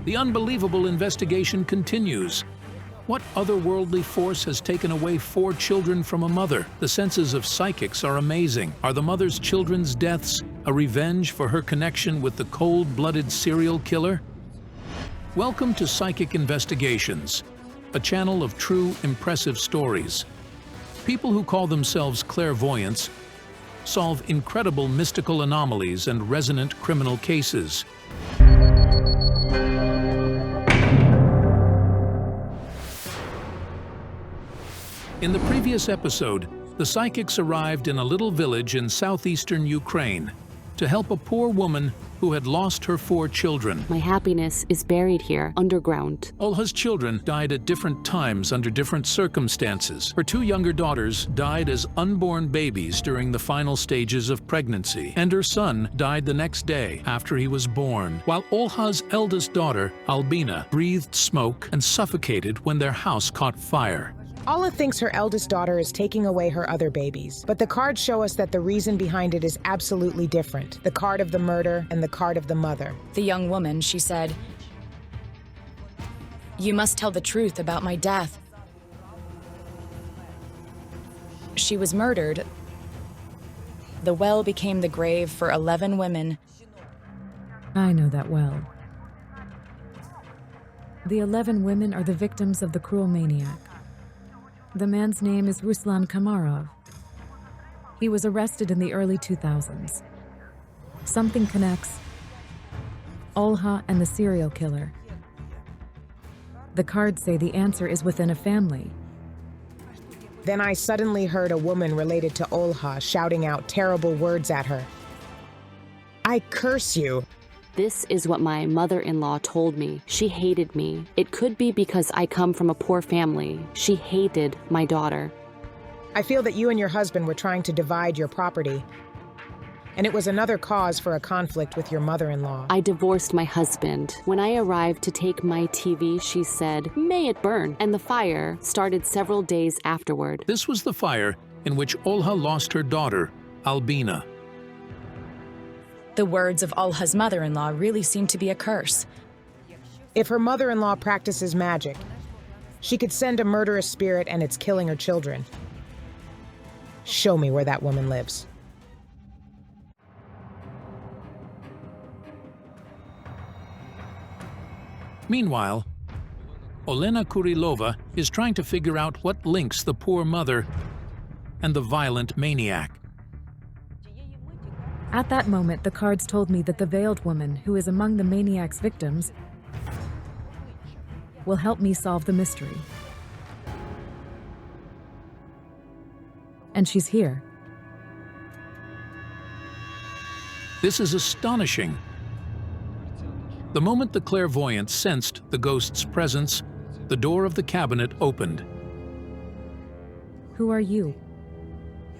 The unbelievable investigation continues. What otherworldly force has taken away 4 children from a mother? The senses of psychics are amazing. Are the mother's children's deaths a revenge for her connection with the cold-blooded serial killer? Welcome to Psychic Investigations, a channel of true, impressive stories. People who call themselves clairvoyants solve incredible mystical anomalies and resonant criminal cases. In the previous episode, the psychics arrived in a little village in southeastern Ukraine to help a poor woman who had lost her 4 children. My happiness is buried here, underground. Olha's children died at different times under different circumstances. Her 2 younger daughters died as unborn babies during the final stages of pregnancy, and her son died the next day after he was born, while Olha's eldest daughter, Albina, breathed smoke and suffocated when their house caught fire. Ola thinks her eldest daughter is taking away her other babies, but the cards show us that the reason behind it is absolutely different. The card of the murder and the card of the mother. The young woman, she said, "You must tell the truth about my death." She was murdered. The well became the grave for 11 women. I know that well. The 11 women are the victims of the cruel maniac. The man's name is Ruslan Kamarov. He was arrested in the early 2000s. Something connects Olha and the serial killer. The cards say the answer is within a family. Then I suddenly heard a woman related to Olha shouting out terrible words at her. "I curse you." This is what my mother-in-law told me. She hated me. It could be because I come from a poor family. She hated my daughter. I feel that you and your husband were trying to divide your property, and it was another cause for a conflict with your mother-in-law. I divorced my husband. When I arrived to take my TV, she said, "May it burn," and the fire started several days afterward. This was the fire in which Olha lost her daughter, Albina. The words of Olha's mother-in-law really seem to be a curse. If her mother-in-law practices magic, she could send a murderous spirit and it's killing her children. Show me where that woman lives. Meanwhile, Olena Kurilova is trying to figure out what links the poor mother and the violent maniac. At that moment, the cards told me that the veiled woman, who is among the maniac's victims, will help me solve the mystery. And she's here. This is astonishing. The moment the clairvoyant sensed the ghost's presence, the door of the cabinet opened. Who are you?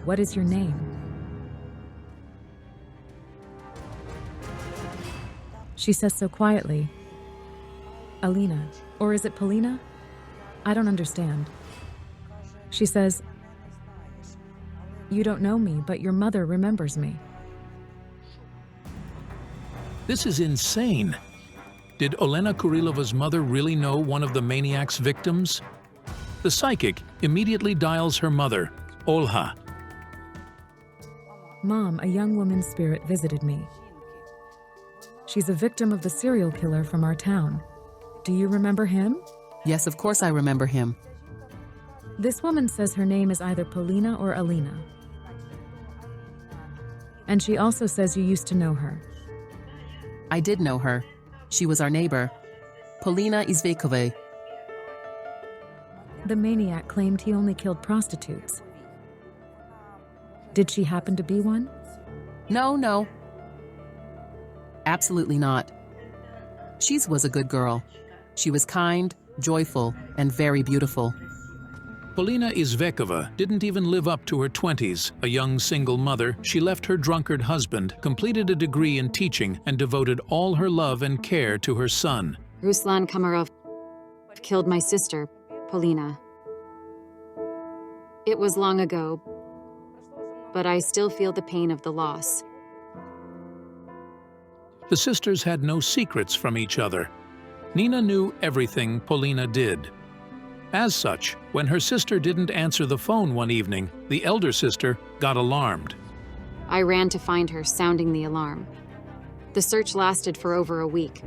What is your name? She says so quietly, "Alina," or is it Polina? I don't understand. She says, "You don't know me, but your mother remembers me." This is insane. Did Olena Kurilova's mother really know one of the maniac's victims? The psychic immediately dials her mother, Olha. "Mom, a young woman's spirit visited me. She's a victim of the serial killer from our town. Do you remember him?" Yes, of course I remember him. This woman says her name is either Polina or Alina. And she also says you used to know her. I did know her. She was our neighbor, Polina Izvekova. The maniac claimed he only killed prostitutes. Did she happen to be one? No. Absolutely not. She was a good girl. She was kind, joyful, and very beautiful. Polina Izvekova didn't even live up to her 20s. A young single mother, she left her drunkard husband, completed a degree in teaching, and devoted all her love and care to her son. Ruslan Kamarov killed my sister, Polina. It was long ago, but I still feel the pain of the loss. The sisters had no secrets from each other. Nina knew everything Polina did. As such, when her sister didn't answer the phone one evening, the elder sister got alarmed. I ran to find her, sounding the alarm. The search lasted for over a week.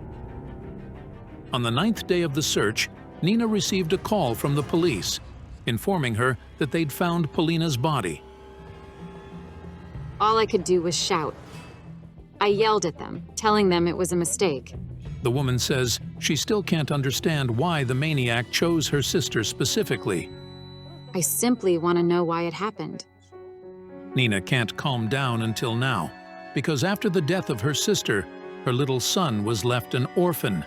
On the 9th day of the search, Nina received a call from the police, informing her that they'd found Polina's body. All I could do was shout. I yelled at them, telling them it was a mistake. The woman says she still can't understand why the maniac chose her sister specifically. I simply want to know why it happened. Nina can't calm down until now, because after the death of her sister, her little son was left an orphan.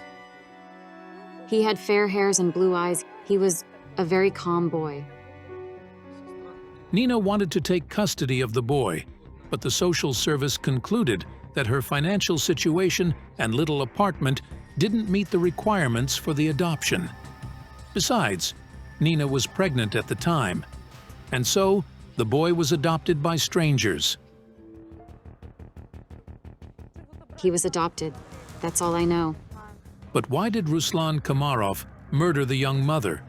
He had fair hairs and blue eyes. He was a very calm boy. Nina wanted to take custody of the boy, but the social service concluded that her financial situation and little apartment didn't meet the requirements for the adoption. Besides, Nina was pregnant at the time, and so the boy was adopted by strangers. He was adopted. That's all I know. But why did Ruslan Kamarov murder the young mother?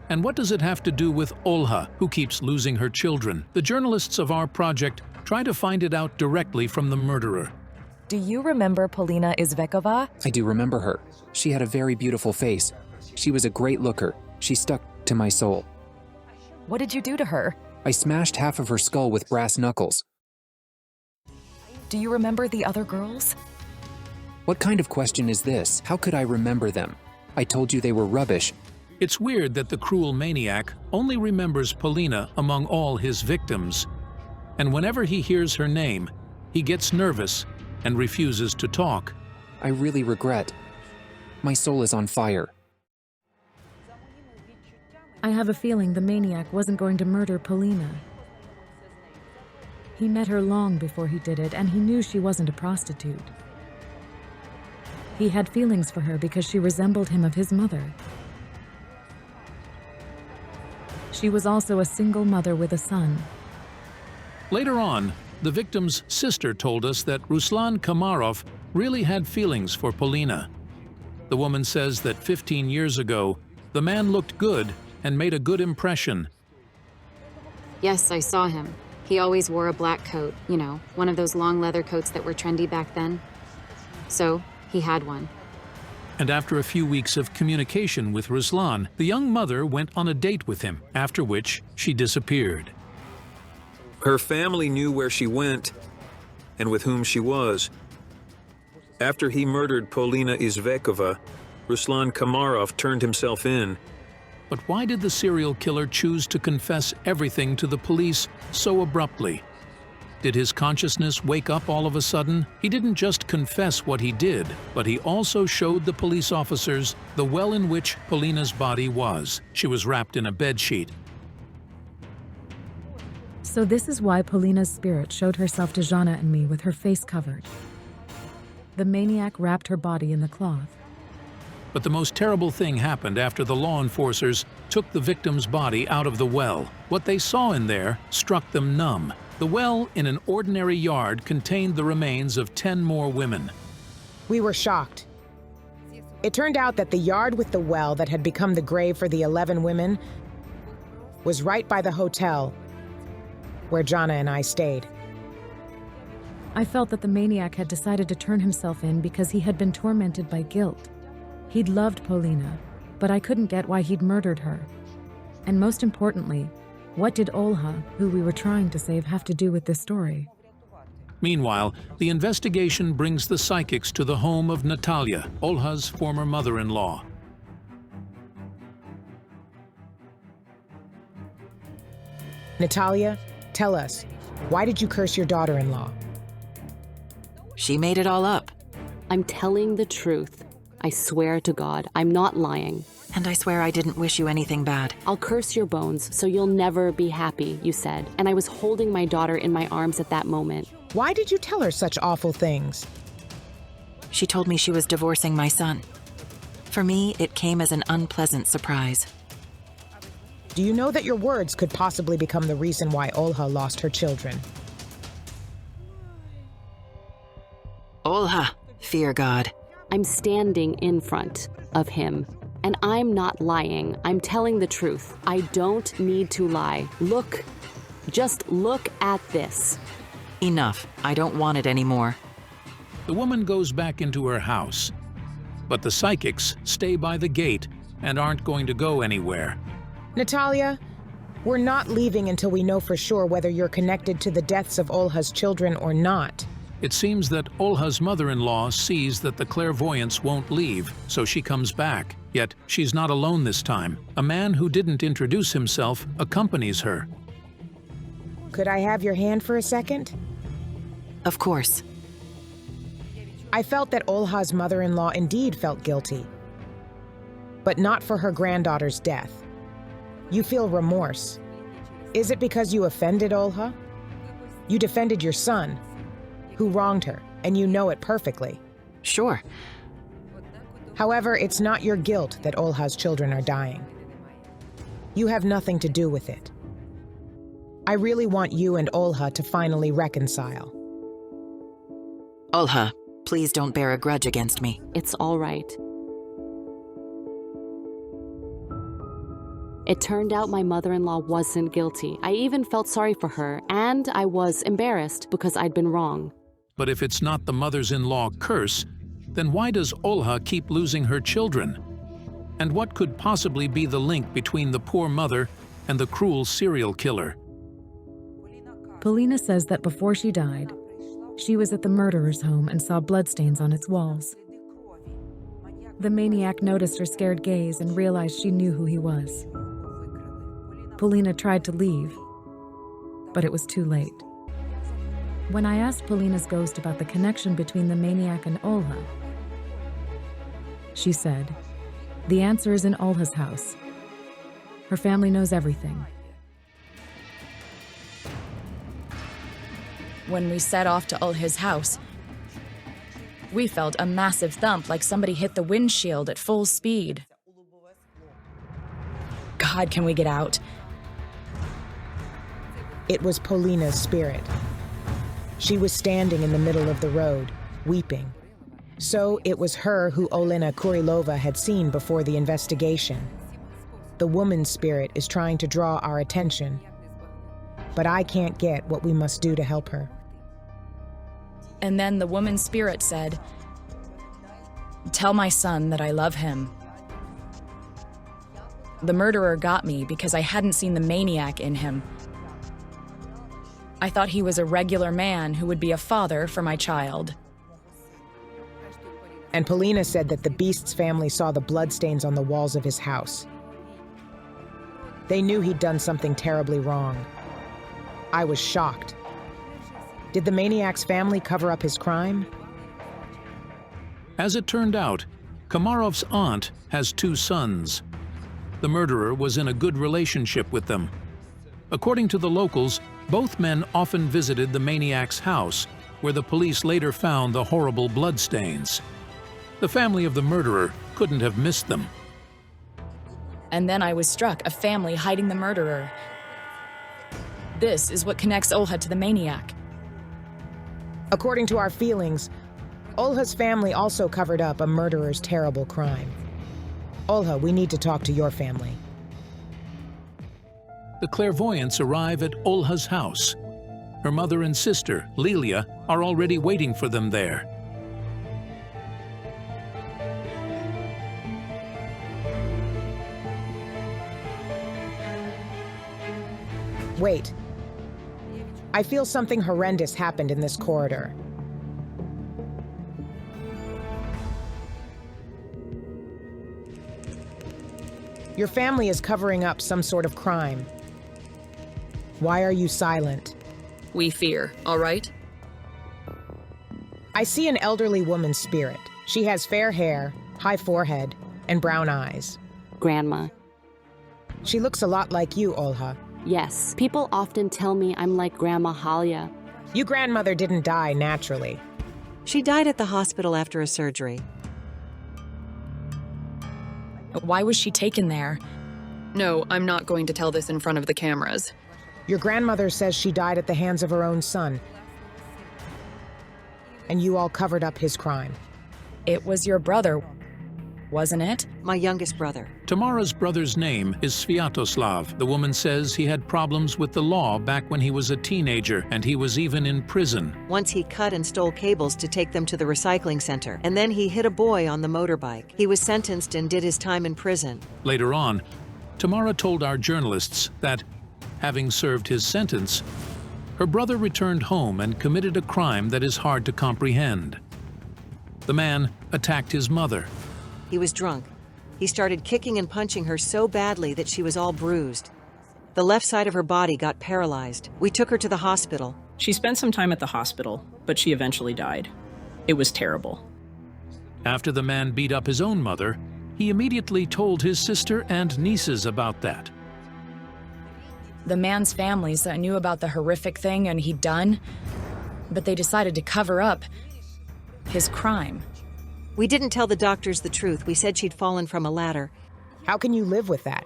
And what does it have to do with Olha, who keeps losing her children? The journalists of our project try to find it out directly from the murderer. Do you remember Polina Izvekova? I do remember her. She had a very beautiful face. She was a great looker. She stuck to my soul. What did you do to her? I smashed half of her skull with brass knuckles. Do you remember the other girls? What kind of question is this? How could I remember them? I told you they were rubbish. It's weird that the cruel maniac only remembers Polina among all his victims. And whenever he hears her name, he gets nervous and refuses to talk. I really regret. My soul is on fire. I have a feeling the maniac wasn't going to murder Polina. He met her long before he did it, and he knew she wasn't a prostitute. He had feelings for her because she resembled him of his mother. She was also a single mother with a son. Later on, the victim's sister told us that Ruslan Kamarov really had feelings for Polina. The woman says that 15 years ago, the man looked good and made a good impression. Yes, I saw him. He always wore a black coat, you know, one of those long leather coats that were trendy back then. So, he had one. And after a few weeks of communication with Ruslan, the young mother went on a date with him, after which she disappeared. Her family knew where she went and with whom she was. After he murdered Polina Izvekova, Ruslan Kamarov turned himself in. But why did the serial killer choose to confess everything to the police so abruptly? Did his consciousness wake up all of a sudden? He didn't just confess what he did, but he also showed the police officers the well in which Polina's body was. She was wrapped in a bedsheet. So this is why Polina's spirit showed herself to Jana and me with her face covered. The maniac wrapped her body in the cloth. But the most terrible thing happened after the law enforcers took the victim's body out of the well. What they saw in there struck them numb. The well in an ordinary yard contained the remains of 10 more women. We were shocked. It turned out that the yard with the well that had become the grave for the 11 women was right by the hotel where Jana and I stayed. I felt that the maniac had decided to turn himself in because he had been tormented by guilt. He'd loved Polina, but I couldn't get why he'd murdered her. And most importantly, what did Olha, who we were trying to save, have to do with this story? Meanwhile, the investigation brings the psychics to the home of Natalia, Olha's former mother-in-law. Natalia, tell us, why did you curse your daughter-in-law? She made it all up. I'm telling the truth. I swear to God, I'm not lying. And I swear I didn't wish you anything bad. I'll curse your bones so you'll never be happy, you said. And I was holding my daughter in my arms at that moment. Why did you tell her such awful things? She told me she was divorcing my son. For me, it came as an unpleasant surprise. Do you know that your words could possibly become the reason why Olha lost her children? Olha, fear God. I'm standing in front of him. And I'm not lying. I'm telling the truth. I don't need to lie. Look. Just look at this. Enough. I don't want it anymore. The woman goes back into her house. But the psychics stay by the gate and aren't going to go anywhere. Natalia, we're not leaving until we know for sure whether you're connected to the deaths of Olha's children or not. It seems that Olha's mother-in-law sees that the clairvoyance won't leave, so she comes back. Yet she's not alone this time. A man who didn't introduce himself accompanies her. Could I have your hand for a second? Of course. I felt that Olha's mother-in-law indeed felt guilty, but not for her granddaughter's death. You feel remorse. Is it because you offended Olha? You defended your son, who wronged her, and you know it perfectly. Sure. However, it's not your guilt that Olha's children are dying. You have nothing to do with it. I really want you and Olha to finally reconcile. Olha, please don't bear a grudge against me. It's all right. It turned out my mother-in-law wasn't guilty. I even felt sorry for her, and I was embarrassed because I'd been wrong. But if it's not the mother's-in-law curse, then why does Olha keep losing her children? And what could possibly be the link between the poor mother and the cruel serial killer? Polina says that before she died, she was at the murderer's home and saw bloodstains on its walls. The maniac noticed her scared gaze and realized she knew who he was. Polina tried to leave, but it was too late. When I asked Polina's ghost about the connection between the maniac and Olha, she said, the answer is in Olha's house. Her family knows everything. When we set off to Olha's house, we felt a massive thump like somebody hit the windshield at full speed. God, can we get out? It was Polina's spirit. She was standing in the middle of the road, weeping. So it was her who Olena Kurilova had seen before the investigation. The woman's spirit is trying to draw our attention, but I can't get what we must do to help her. And then the woman's spirit said, "Tell my son that I love him." The murderer got me because I hadn't seen the maniac in him. I thought he was a regular man who would be a father for my child. And Polina said that the beast's family saw the bloodstains on the walls of his house. They knew he'd done something terribly wrong. I was shocked. Did the maniac's family cover up his crime? As it turned out, Komarov's aunt has 2 sons. The murderer was in a good relationship with them. According to the locals, both men often visited the maniac's house, where the police later found the horrible bloodstains. The family of the murderer couldn't have missed them. And then I was struck, a family hiding the murderer. This is what connects Olha to the maniac. According to our feelings, Olha's family also covered up a murderer's terrible crime. Olha, we need to talk to your family. The clairvoyants arrive at Olha's house. Her mother and sister, Lilia, are already waiting for them there. Wait. I feel something horrendous happened in this corridor. Your family is covering up some sort of crime. Why are you silent? We fear, all right? I see an elderly woman's spirit. She has fair hair, high forehead, and brown eyes. Grandma. She looks a lot like you, Olha. Yes, people often tell me I'm like Grandma Halia. Your grandmother didn't die naturally. She died at the hospital after a surgery. Why was she taken there? No, I'm not going to tell this in front of the cameras. Your grandmother says she died at the hands of her own son. And you all covered up his crime. It was your brother, wasn't it? My youngest brother. Tamara's brother's name is Sviatoslav. The woman says he had problems with the law back when he was a teenager, and he was even in prison. Once he cut and stole cables to take them to the recycling center, and then he hit a boy on the motorbike. He was sentenced and did his time in prison. Later on, Tamara told our journalists that, having served his sentence, her brother returned home and committed a crime that is hard to comprehend. The man attacked his mother. He was drunk. He started kicking and punching her so badly that she was all bruised. The left side of her body got paralyzed. We took her to the hospital. She spent some time at the hospital, but she eventually died. It was terrible. After the man beat up his own mother, he immediately told his sister and nieces about that. The man's families knew about the horrific thing and he'd done, but they decided to cover up his crime. We didn't tell the doctors the truth. We said she'd fallen from a ladder. How can you live with that?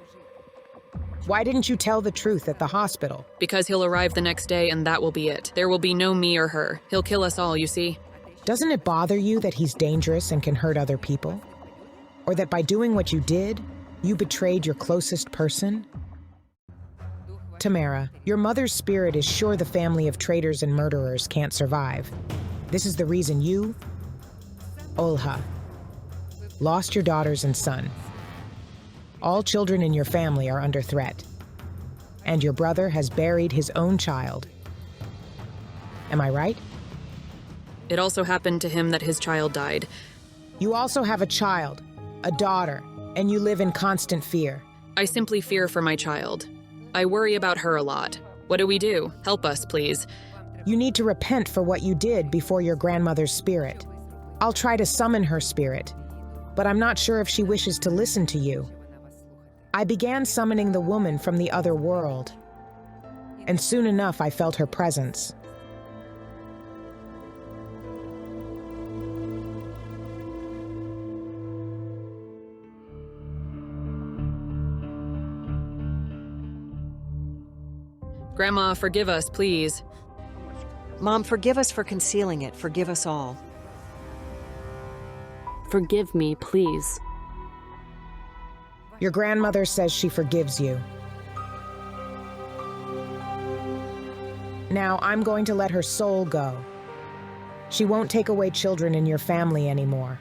Why didn't you tell the truth at the hospital? Because he'll arrive the next day and that will be it. There will be no me or her. He'll kill us all, you see. Doesn't it bother you that he's dangerous and can hurt other people? Or that by doing what you did, you betrayed your closest person? Tamara, your mother's spirit is sure the family of traitors and murderers can't survive. This is the reason you, Olha, lost your daughters and son. All children in your family are under threat, and your brother has buried his own child. Am I right? It also happened to him that his child died. You also have a child, a daughter, and you live in constant fear. I simply fear for my child. I worry about her a lot. What do we do? Help us, please. You need to repent for what you did before your grandmother's spirit. I'll try to summon her spirit, but I'm not sure if she wishes to listen to you. I began summoning the woman from the other world, and soon enough I felt her presence. Grandma, forgive us, please. Mom, forgive us for concealing it. Forgive us all. Forgive me, please. Your grandmother says she forgives you. Now I'm going to let her soul go. She won't take away children in your family anymore.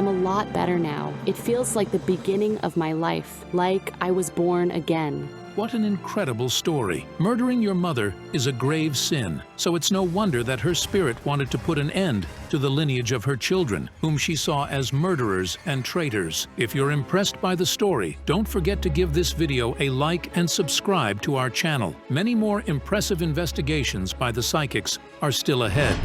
I'm a lot better now. It feels like the beginning of my life, like I was born again. What an incredible story. Murdering your mother is a grave sin, so it's no wonder that her spirit wanted to put an end to the lineage of her children, whom she saw as murderers and traitors. If you're impressed by the story, don't forget to give this video a like and subscribe to our channel. Many more impressive investigations by the psychics are still ahead.